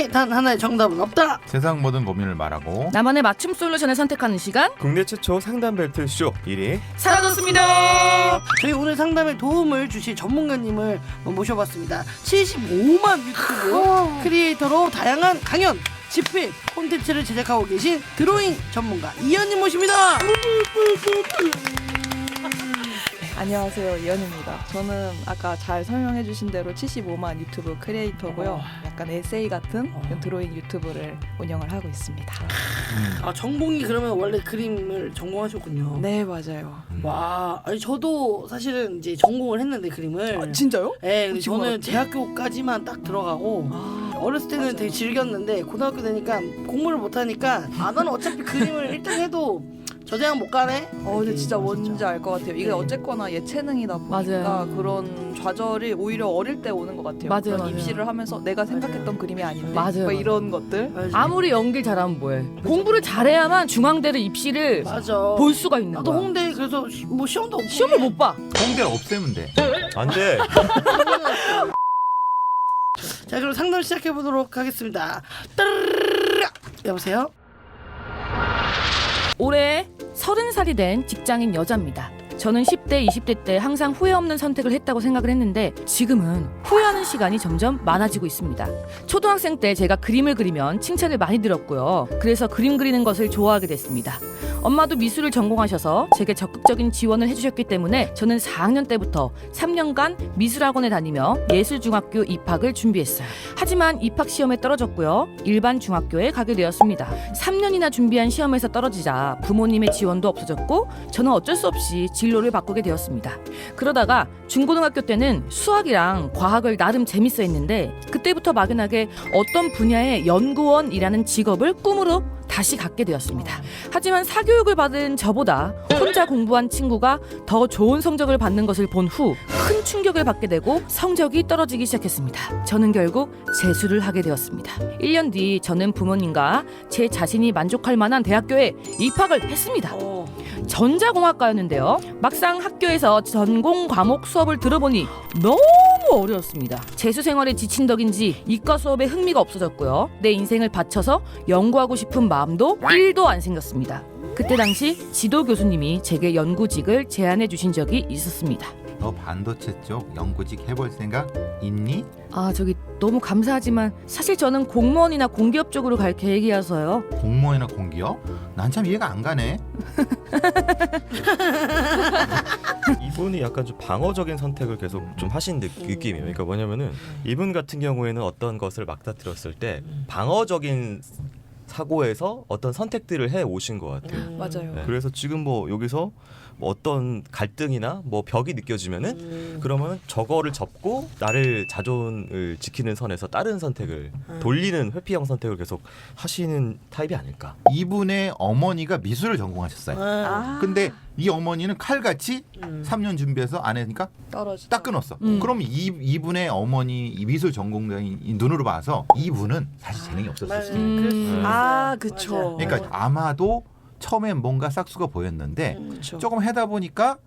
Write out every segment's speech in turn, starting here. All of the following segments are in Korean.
세상에 단 하나의 정답은 없다. 세상 모든 고민을 말하고 나만의 맞춤 솔루션을 선택하는 시간 국내 최초 상담 벨트쇼 1위 사라졌습니다. 저희 오늘 상담에 도움을 주실 전문가님을 모셔봤습니다. 75만 유튜브 크리에이터로 다양한 강연, 집필, 콘텐츠를 제작하고 계신 드로잉 전문가 이현님 모십니다. 안녕하세요, 이현입니다. 저는 아까 잘 설명해 주신 대로 75만 유튜브 크리에이터고요. 약간 에세이 같은 드로잉 유튜브를 운영을 하고 있습니다. 아, 전공이 그러면 원래 그림을 전공하셨군요. 네, 맞아요. 와, 아니 저도 사실은 이제 전공을 했는데 그림을. 진짜요? 네, 근데 저는 대학교까지만 딱 들어가고 어렸을 때는 되게 즐겼는데 고등학교 되니까 공부를 못 하니까 나는 어차피 그림을 1등 해도 저 대학 못 가네. 근데 진짜 뭔지 알 것 같아요. 이게 어쨌거나 예체능이다 보니까 맞아요. 그런 좌절이 오히려 어릴 때 오는 것 같아요. 맞아요, 그런 맞아요. 입시를 하면서 내가 생각했던 그림이 아닌데 맞아요, 뭐 이런 것들. 아무리 연기를 잘하면 뭐해. 공부를 잘해야만 중앙대를 입시를 맞아. 볼 수가 있는 나도 거야. 홍대 그래서 뭐 시험도 없고 시험을 못 봐. 홍대를 없애면 돼. 안돼. 자, 그럼 상담 시작해 보도록 하겠습니다. 따르르르. 여보세요? 올해 30살이 된 직장인 여자입니다. 저는 10대, 20대 때 항상 후회 없는 선택을 했다고 생각을 했는데 지금은 후회하는 시간이 점점 많아지고 있습니다. 초등학생 때 제가 그림을 그리면 칭찬을 많이 들었고요. 그래서 그림 그리는 것을 좋아하게 됐습니다. 엄마도 미술을 전공하셔서 제게 적극적인 지원을 해주셨기 때문에 저는 4학년 때부터 3년간 미술학원에 다니며 예술중학교 입학을 준비했어요. 하지만 입학 시험에 떨어졌고요. 일반 중학교에 가게 되었습니다. 3년이나 준비한 시험에서 떨어지자 부모님의 지원도 없어졌고 저는 어쩔 수 없이 진로를 바꾸게 되었습니다. 그러다가 중고등학교 때는 수학이랑 과학을 나름 재밌어 했는데 그때부터 막연하게 어떤 분야의 연구원이라는 직업을 꿈으로 다시 갖게 되었습니다. 하지만 사교육을 받은 저보다 혼자 공부한 친구가 더 좋은 성적을 받는 것을 본 후 큰 충격을 받게 되고 성적이 떨어지기 시작했습니다. 저는 결국 재수를 하게 되었습니다. 1년 뒤 저는 부모님과 제 자신이 만족할 만한 대학교에 입학을 했습니다. 전자공학과였는데요. 막상 학교에서 전공 과목 수업을 들어보니 너무 어려웠습니다. 재수 생활에 지친 덕인지 이과 수업에 흥미가 없어졌고요. 내 인생을 바쳐서 연구하고 싶은 마음도 1도 안 생겼습니다. 그때 당시 지도 교수님이 제게 연구직을 제안해 주신 적이 있었습니다. 너 반도체 쪽 연구직 해볼 생각 있니? 저기 너무 감사하지만 사실 저는 공무원이나 공기업 쪽으로 갈 계획이어서요. 공무원이나 공기업? 난 참 이해가 안 가네. 이분이 약간 좀 방어적인 선택을 계속 좀 하신 느낌이에요. 그러니까 뭐냐면은 이분 같은 경우에는 어떤 것을 막다뜨렸을 때 방어적인 사고에서 어떤 선택들을 해 오신 것 같아요. 맞아요. 네. 그래서 지금 뭐 여기서 뭐 어떤 갈등이나 뭐 벽이 느껴지면은 그러면 저거를 접고 나를 자존을 지키는 선에서 다른 선택을 돌리는 회피형 선택을 계속 하시는 타입이 아닐까. 이분의 어머니가 미술을 전공하셨어요. 근데 이 어머니는 칼같이 3년 준비해서 안 하니까 떨어져. 딱 끊었어. 그럼 이분의 어머니 이 미술 전공자인 눈으로 봐서 이분은 사실 재능이 없었을 수도 있어요. 그쵸. 그러니까 아마도 처음엔 뭔가 싹수가 보였는데 그쵸. 조금 하다 보니까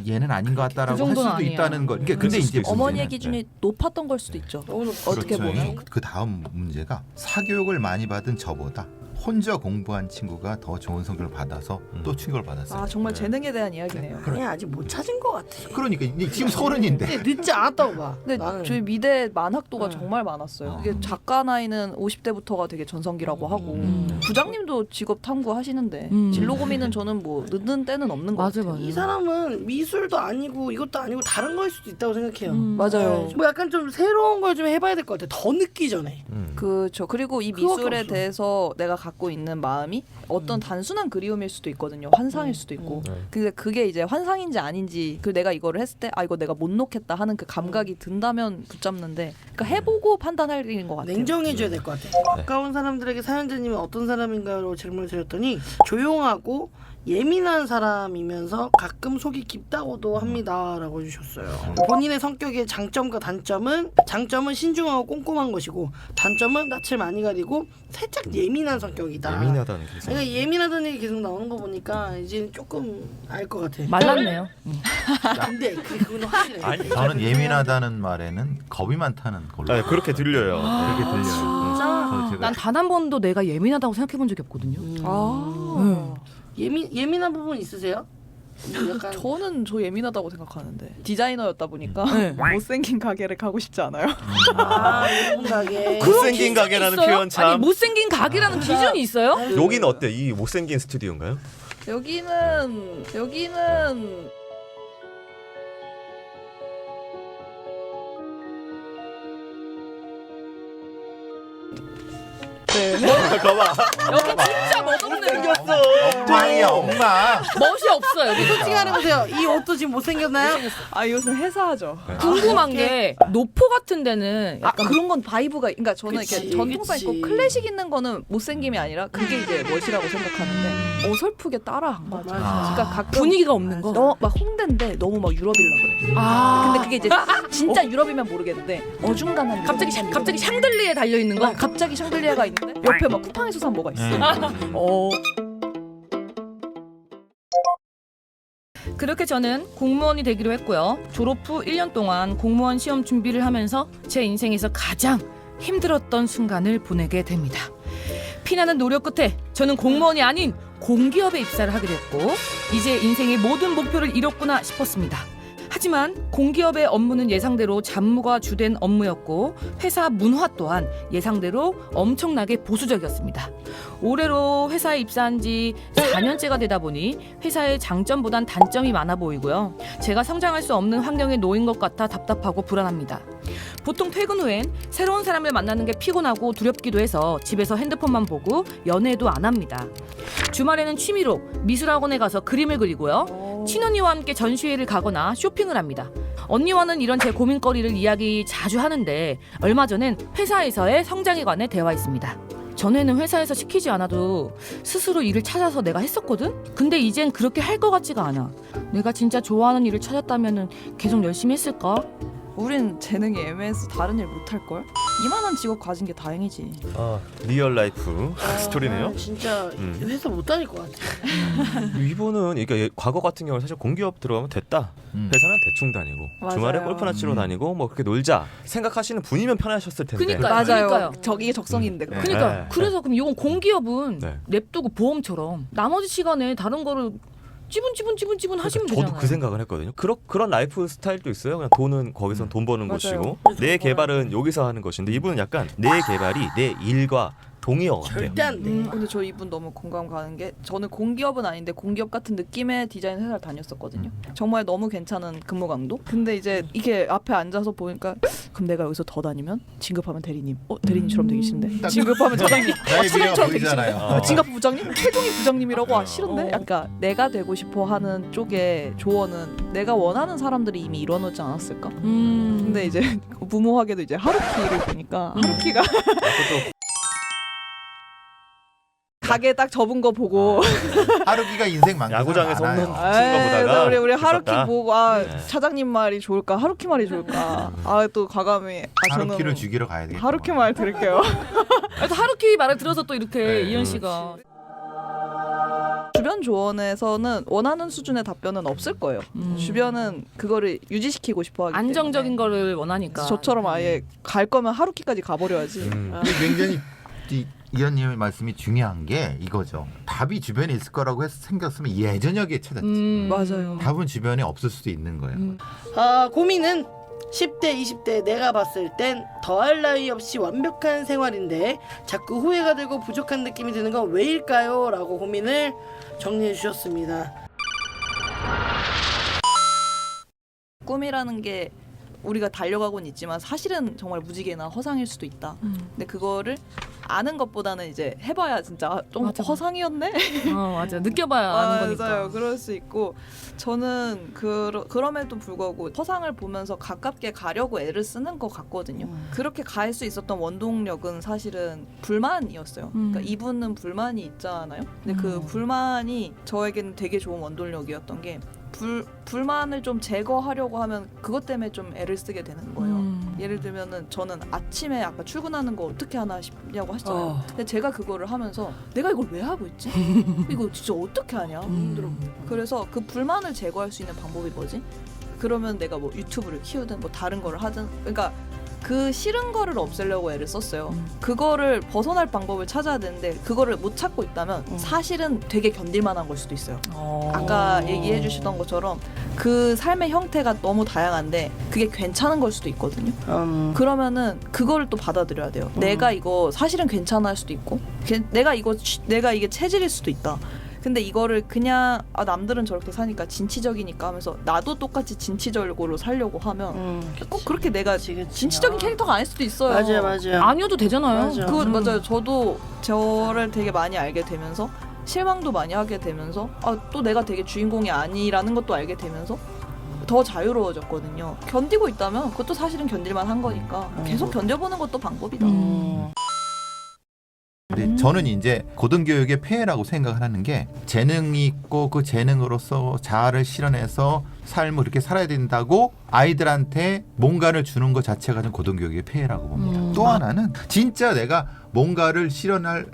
얘는 아닌 것 같다라고 그 할 수도 정도는 아니야. 있다는 거. 그러니까 근데 이제 어머니의 문제는, 기준이 높았던 걸 수도 있죠. 어떻게 그렇죠. 보면. 그 다음 문제가 사교육을 많이 받은 저보다 혼자 공부한 친구가 더 좋은 성적을 받아서 또 충격을 받았어요. 정말 재능에 대한 이야기네요. 그냥 아직 못 찾은 것 같아. 그러니까 지금 30인데 근데 늦지 않았다고 봐. 근데 나는. 저희 미대 만학도가 정말 많았어요. 이게 작가 나이는 50대부터가 되게 전성기라고 하고 부장님도 직업 탐구하시는데 진로 고민은 저는 뭐 늦는 때는 없는 것 같아요. 이 사람은 미술도 아니고 이것도 아니고 다른 거일 수도 있다고 생각해요. 맞아요. 뭐 약간 좀 새로운 걸 좀 해봐야 될 것 같아. 더 늦기 전에. 그렇죠. 그리고 이 그거밖에 미술에 없어. 대해서 내가 갖고 있는 마음이 어떤 단순한 그리움일 수도 있거든요. 환상일 수도 있고. 근데 그게 이제 환상인지 아닌지 그 내가 이거를 했을 때 이거 내가 못 놓겠다 하는 그 감각이 든다면 붙잡는데 그러니까 해보고 판단할 일인 것 같아요. 냉정해져야 될 것 같아. 가까운 사람들에게 사연자님은 어떤 사람인가로 질문을 드렸더니 조용하고 예민한 사람이면서 가끔 속이 깊다고도 합니다라고 해주셨어요. 본인의 성격의 장점과 단점은 장점은 신중하고 꼼꼼한 것이고 단점은 낯을 많이 가리고 살짝 예민한 성격이다. 예민하다는 게. 그러니까 예민하다는 얘기 계속 나오는 거 보니까 이제 조금 알 것 같아. 말랐네요. 근데 그건 확실해. 아니, 저는 예민하다는 말에는 겁이 많다는 걸로. 그렇게 들려요. 그렇게 들려요. 진짜? 난 단 한 번도 내가 예민하다고 생각해 본 적이 없거든요. 예민한 부분 있으세요? 약간 저는 저 예민하다고 생각하는데 디자이너였다 보니까 네. 못생긴 가게를 가고 싶지 않아요. 예쁜 가게. 못생긴 가게라는 있어요? 표현 참. 아니 못생긴 가게라는 기준이 있어요? 여기는 어때? 이 못생긴 스튜디오인가요? 여기는 네. 봐봐. 여기 진짜 멋없는 엉망이야 엉망. 멋이 없어요. 여기. 솔직히 말해보세요. 이 옷도 지금 못생겼나요? 아 요즘 회사하죠. 궁금한 게 노포 같은 데는 약간 그런 건 바이브가 그러니까 저는 그치, 이렇게 전통성 있고 그치. 클래식 있는 거는 못생김이 아니라 그게 이제 멋이라고 생각하는데 어설프게 따라한 거죠. 그러니까 가끔 분위기가 없는 거. 너무 막 홍대인데 너무 막 유럽이라 그래. 아. 근데 그게 이제 진짜 유럽이면 모르겠는데 어중간한 갑자기 샹들리에 달려 있는 거. 갑자기 샹들리에가 있는데 옆에 막 쿠팡에 수산 뭐가 있어. 그렇게 저는 공무원이 되기로 했고요. 졸업 후 1년 동안 공무원 시험 준비를 하면서 제 인생에서 가장 힘들었던 순간을 보내게 됩니다. 피나는 노력 끝에 저는 공무원이 아닌 공기업에 입사를 하게 됐고 이제 인생의 모든 목표를 이뤘구나 싶었습니다. 하지만 공기업의 업무는 예상대로 잡무가 주된 업무였고 회사 문화 또한 예상대로 엄청나게 보수적이었습니다. 올해로 회사에 입사한 지 4년째가 되다 보니 회사의 장점보단 단점이 많아 보이고요. 제가 성장할 수 없는 환경에 놓인 것 같아 답답하고 불안합니다. 보통 퇴근 후엔 새로운 사람을 만나는 게 피곤하고 두렵기도 해서 집에서 핸드폰만 보고 연애도 안 합니다. 주말에는 취미로 미술학원에 가서 그림을 그리고요. 친언니와 함께 전시회를 가거나 쇼핑을 합니다. 언니와는 이런 제 고민거리를 이야기 자주 하는데 얼마 전엔 회사에서의 성장에 관해 대화했습니다. 전에는 회사에서 시키지 않아도 스스로 일을 찾아서 내가 했었거든? 근데 이젠 그렇게 할 것 같지가 않아. 내가 진짜 좋아하는 일을 찾았다면 계속 열심히 했을까? 우린 재능이 애매해서 다른 일 못 할 걸. 이만한 직업 가진 게 다행이지. 아, 리얼 라이프 스토리네요. 진짜 회사 못 다닐 것 같아. 이분은 그러니까 과거 같은 경우는 사실 공기업 들어가면 됐다. 회사는 대충 다니고 맞아요. 주말에 골프나 치러 다니고 뭐 그렇게 놀자 생각하시는 분이면 편하셨을 텐데. 그니까요. 맞아요. 그러니까요. 저기 적성인데. 네. 그러니까 그래서 그럼 이건 공기업은 네. 냅두고 보험처럼 나머지 시간에 다른 거를 찌분찌분 하시면 되잖아요. 저도 그 생각을 했거든요. 그런 라이프 스타일도 있어요. 그냥 돈은 거기서 돈 버는 맞아요. 곳이고 내 개발은 여기서 하는 것인데 이분은 약간 내 개발이 내 일과 동의어 같아요. 절대 안 돼. 근데 저 이분 너무 공감 가는 게 저는 공기업은 아닌데 공기업 같은 느낌의 디자인 회사를 다녔었거든요. 정말 너무 괜찮은 근무 강도. 근데 이제 이게 앞에 앉아서 보니까 그럼 내가 여기서 더 다니면 진급하면 대리님. 대리님처럼 되기 싫은데. 진급하면 차장님. 나의 미래가 차장님처럼 되기 보이잖아요. 싫은데. 진급 부장님? 최종이 부장님이라고 싫은데. 약간 내가 되고 싶어 하는 쪽의 조언은 내가 원하는 사람들이 이미 이뤄놓지 않았을까? 근데 이제 무모하게도 이제 하루키를 보니까 하루키가 가게 딱 접은 거 보고 하루키가 인생 많아요. 야구장에서 홈런 친 거 그래서 보다가 우리 하루키 있었다. 보고 차장님 말이 좋을까 하루키 말이 좋을까 또 과감히 하루키를 저는 죽이러 가야 되겠다. 하루키 말 들을게요. 그래서 하루키 말을 들어서 또 이렇게 네. 이현 씨가 주변 조언에서는 원하는 수준의 답변은 없을 거예요. 주변은 그거를 유지시키고 싶어 하기 안정적인 때문에. 거를 원하니까. 저처럼 아예 갈 거면 하루키까지 가버려야지. 근데 굉장히 이현님의 말씀이 중요한 게 이거죠. 답이 주변에 있을 거라고 해서 생겼으면 예전역에 찾았지. 맞아요. 답은 주변에 없을 수도 있는 거예요. 고민은 10대, 20대 내가 봤을 땐 더할 나위 없이 완벽한 생활인데 자꾸 후회가 되고 부족한 느낌이 드는 건 왜일까요? 라고 고민을 정리해 주셨습니다. 꿈이라는 게 우리가 달려가고는 있지만 사실은 정말 무지개나 허상일 수도 있다. 근데 그거를 아는 것보다는 이제 해봐야 진짜 좀 맞아. 허상이었네. 맞아. 느껴봐야 아는 거니까. 맞아요. 그럴 수 있고 저는 그럼에도 불구하고 허상을 보면서 가깝게 가려고 애를 쓰는 것 같거든요. 그렇게 갈 수 있었던 원동력은 사실은 불만이었어요. 그러니까 이분은 불만이 있잖아요. 근데 그 불만이 저에게는 되게 좋은 원동력이었던 게 불만을 좀 제거하려고 하면 그것 때문에 좀 애를 쓰게 되는 거예요. 예를 들면은 저는 아침에 아까 출근하는 거 어떻게 하나 싶냐고 하셨잖아요. 근데 제가 그거를 하면서 내가 이걸 왜 하고 있지? 이거 진짜 어떻게 하냐? 힘들어. 그래서 그 불만을 제거할 수 있는 방법이 뭐지? 그러면 내가 뭐 유튜브를 키우든 뭐 다른 거를 하든 그러니까 그 싫은 거를 없애려고 애를 썼어요. 그거를 벗어날 방법을 찾아야 되는데 그거를 못 찾고 있다면 사실은 되게 견딜만한 걸 수도 있어요. 아까 얘기해 주시던 것처럼 그 삶의 형태가 너무 다양한데 그게 괜찮은 걸 수도 있거든요. 그러면은 그거를 또 받아들여야 돼요. 내가 이거 사실은 괜찮을 수도 있고 내가 이게 체질일 수도 있다. 근데 이거를 그냥 남들은 저렇게 사니까 진취적이니까 하면서 나도 똑같이 진취적으로 살려고 하면 꼭 그렇게 내가 진취적인 캐릭터가 아닐 수도 있어요. 맞아요. 아니어도 되잖아요. 맞아. 맞아요. 저도 저를 되게 많이 알게 되면서 실망도 많이 하게 되면서 또 내가 되게 주인공이 아니라는 것도 알게 되면서 더 자유로워졌거든요. 견디고 있다면 그것도 사실은 견딜만 한 거니까 계속 견뎌보는 것도 방법이다. 근데 저는 이제 고등교육의 폐해라고 생각을 하는 게 재능이 있고 그 재능으로서 자아를 실현해서 삶을 이렇게 살아야 된다고 아이들한테 뭔가를 주는 것 자체가 좀 고등교육의 폐해라고 봅니다. 또 하나는 진짜 내가 뭔가를 실현할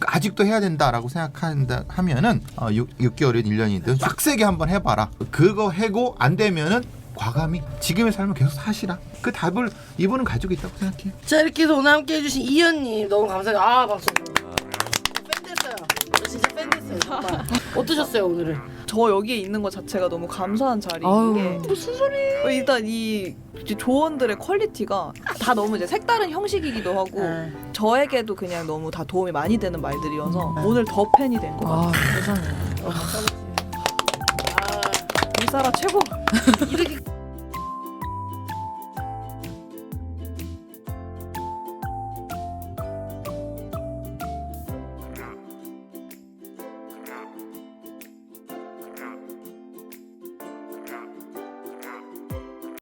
아직도 해야 된다라고 생각한다 하면은 6개월이든 1년이든 빡세게 한번 해봐라. 그거 해고 안 되면은 과감히 지금의 삶을 계속 사시라. 그 답을 이분은 가지고 있다고 생각해요. 자, 이렇게 해서 오늘 함께 해주신 이현님 너무 감사해요. 박수. 팬 됐어요. 저 진짜 팬 됐어요. 정말. 어떠셨어요 오늘은? 저 여기에 있는 것 자체가 너무 감사한 자리인 게 무슨 소리? 일단 이 조언들의 퀄리티가 다 너무 이제 색다른 형식이기도 하고 저에게도 그냥 너무 다 도움이 많이 되는 말들이어서 오늘 더 팬이 된 것 같아요. 세상에. 미사라 최고. 이렇게